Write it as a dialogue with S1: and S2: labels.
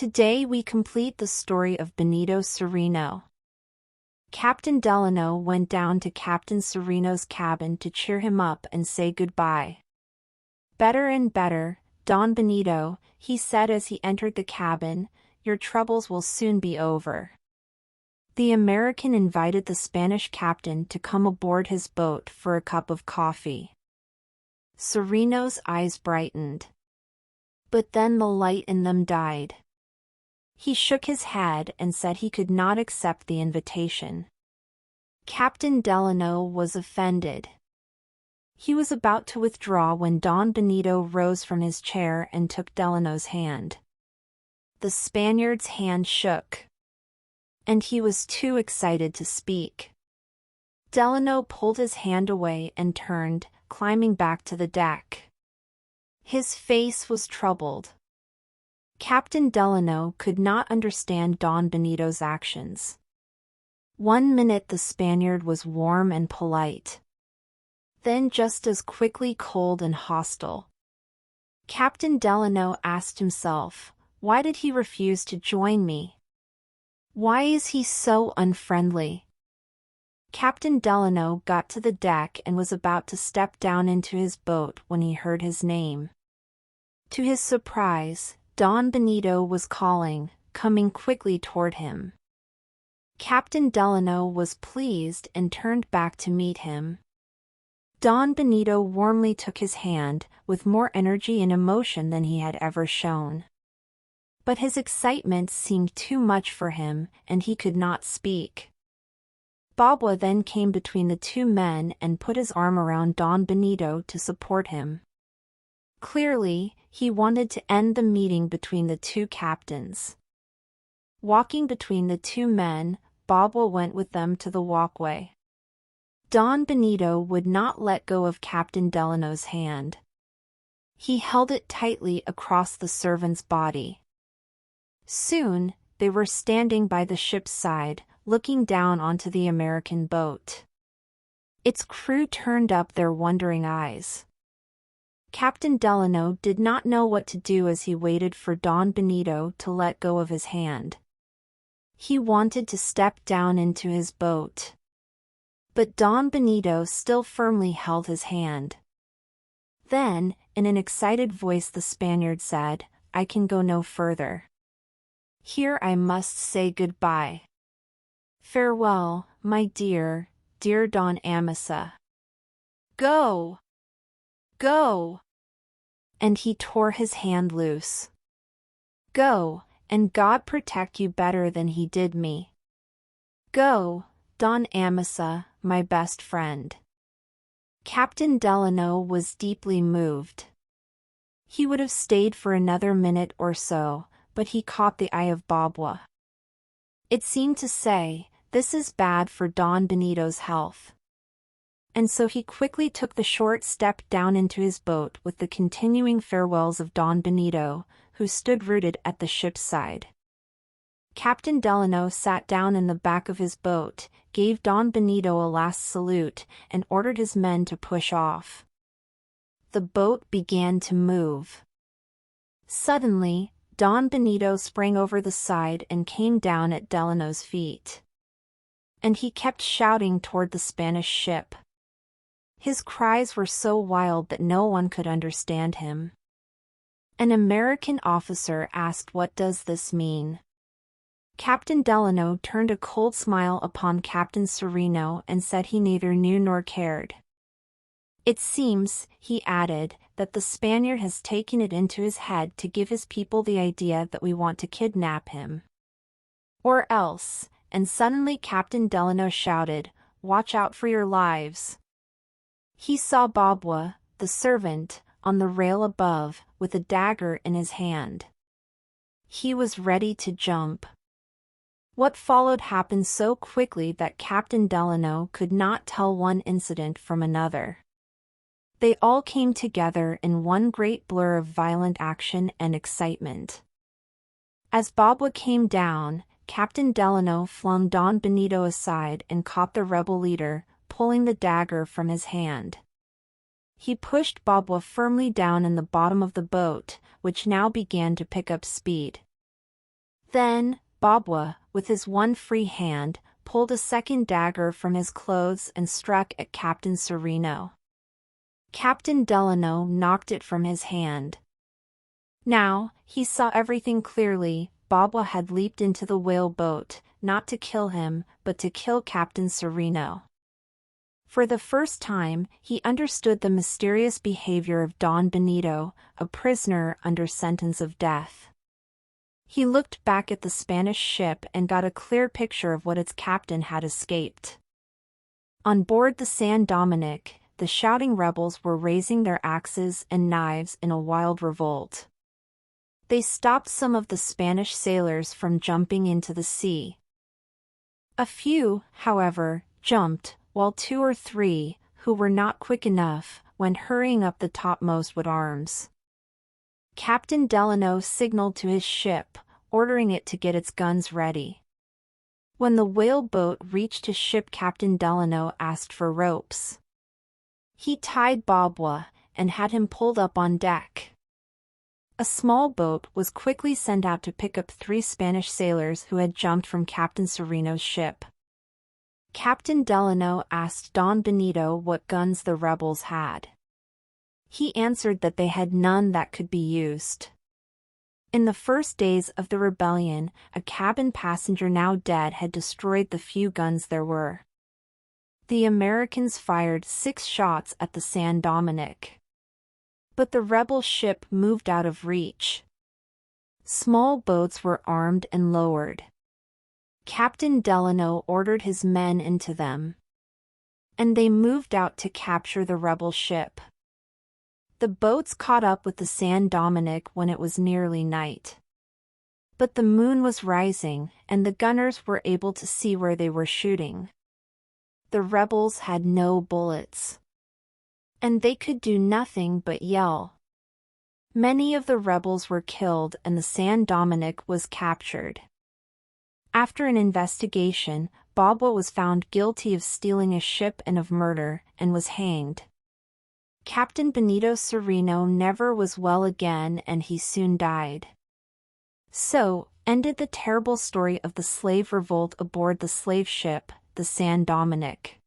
S1: Today we complete the story of Benito Cereno. Captain Delano went down to Captain Cereno's cabin to cheer him up and say goodbye. "Better and better, Don Benito," he said as he entered the cabin, "your troubles will soon be over." The American invited the Spanish captain to come aboard his boat for a cup of coffee. Cereno's eyes brightened. But then the light in them died. He shook his head and said he could not accept the invitation. Captain Delano was offended. He was about to withdraw when Don Benito rose from his chair and took Delano's hand. The Spaniard's hand shook, and he was too excited to speak. Delano pulled his hand away and turned, climbing back to the deck. His face was troubled. Captain Delano could not understand Don Benito's actions. One minute the Spaniard was warm and polite, then just as quickly cold and hostile. Captain Delano asked himself, why did he refuse to join me? Why is he so unfriendly? Captain Delano got to the deck and was about to step down into his boat when he heard his name. To his surprise, Don Benito was calling, coming quickly toward him. Captain Delano was pleased and turned back to meet him. Don Benito warmly took his hand, with more energy and emotion than he had ever shown. But his excitement seemed too much for him, and he could not speak. Babwa then came between the two men and put his arm around Don Benito to support him. Clearly, he wanted to end the meeting between the two captains. Walking between the two men, Babwa went with them to the walkway. Don Benito would not let go of Captain Delano's hand. He held it tightly across the servant's body. Soon, they were standing by the ship's side, looking down onto the American boat. Its crew turned up their wondering eyes. Captain Delano did not know what to do as he waited for Don Benito to let go of his hand. He wanted to step down into his boat, but Don Benito still firmly held his hand. Then, in an excited voice, the Spaniard said, "I can go no further. Here I must say goodbye. Farewell, my dear, dear Don Amasa. Go! Go!" And he tore his hand loose. "Go, and God protect you better than he did me. Go, Don Amasa, my best friend." Captain Delano was deeply moved. He would have stayed for another minute or so, but he caught the eye of Babwa. It seemed to say, "This is bad for Don Benito's health." And so he quickly took the short step down into his boat with the continuing farewells of Don Benito, who stood rooted at the ship's side. Captain Delano sat down in the back of his boat, gave Don Benito a last salute, and ordered his men to push off. The boat began to move. Suddenly, Don Benito sprang over the side and came down at Delano's feet. And he kept shouting toward the Spanish ship. His cries were so wild that no one could understand him. An American officer asked, "What does this mean?" Captain Delano turned a cold smile upon Captain Cereno and said he neither knew nor cared. "It seems," he added, "that the Spaniard has taken it into his head to give his people the idea that we want to kidnap him. Or else," and suddenly Captain Delano shouted, "Watch out for your lives." He saw Babwa, the servant, on the rail above, with a dagger in his hand. He was ready to jump. What followed happened so quickly that Captain Delano could not tell one incident from another. They all came together in one great blur of violent action and excitement. As Babwa came down, Captain Delano flung Don Benito aside and caught the rebel leader, pulling the dagger from his hand. He pushed Babwa firmly down in the bottom of the boat, which now began to pick up speed. Then, Bobwa, with his one free hand, pulled a second dagger from his clothes and struck at Captain Cereno. Captain Delano knocked it from his hand. Now, he saw everything clearly. Bobwa had leaped into the whaleboat, not to kill him, but to kill Captain Cereno. For the first time, he understood the mysterious behavior of Don Benito, a prisoner under sentence of death. He looked back at the Spanish ship and got a clear picture of what its captain had escaped. On board the San Dominick, the shouting rebels were raising their axes and knives in a wild revolt. They stopped some of the Spanish sailors from jumping into the sea. A few, however, jumped, while 2 or 3, who were not quick enough, went hurrying up the topmost with arms. Captain Delano signaled to his ship, ordering it to get its guns ready. When the whaleboat reached his ship, Captain Delano asked for ropes. He tied Bobwa, and had him pulled up on deck. A small boat was quickly sent out to pick up 3 Spanish sailors who had jumped from Captain Cereno's ship. Captain Delano asked Don Benito what guns the rebels had. He answered that they had none that could be used. In the first days of the rebellion, a cabin passenger now dead had destroyed the few guns there were. The Americans fired 6 shots at the San Dominick. But the rebel ship moved out of reach. Small boats were armed and lowered. Captain Delano ordered his men into them, and they moved out to capture the rebel ship. The boats caught up with the San Dominick when it was nearly night. But the moon was rising, and the gunners were able to see where they were shooting. The rebels had no bullets, and they could do nothing but yell. Many of the rebels were killed and the San Dominick was captured. After an investigation, Bobwa was found guilty of stealing a ship and of murder, and was hanged. Captain Benito Cereno never was well again, and he soon died. So ended the terrible story of the slave revolt aboard the slave ship, the San Dominick.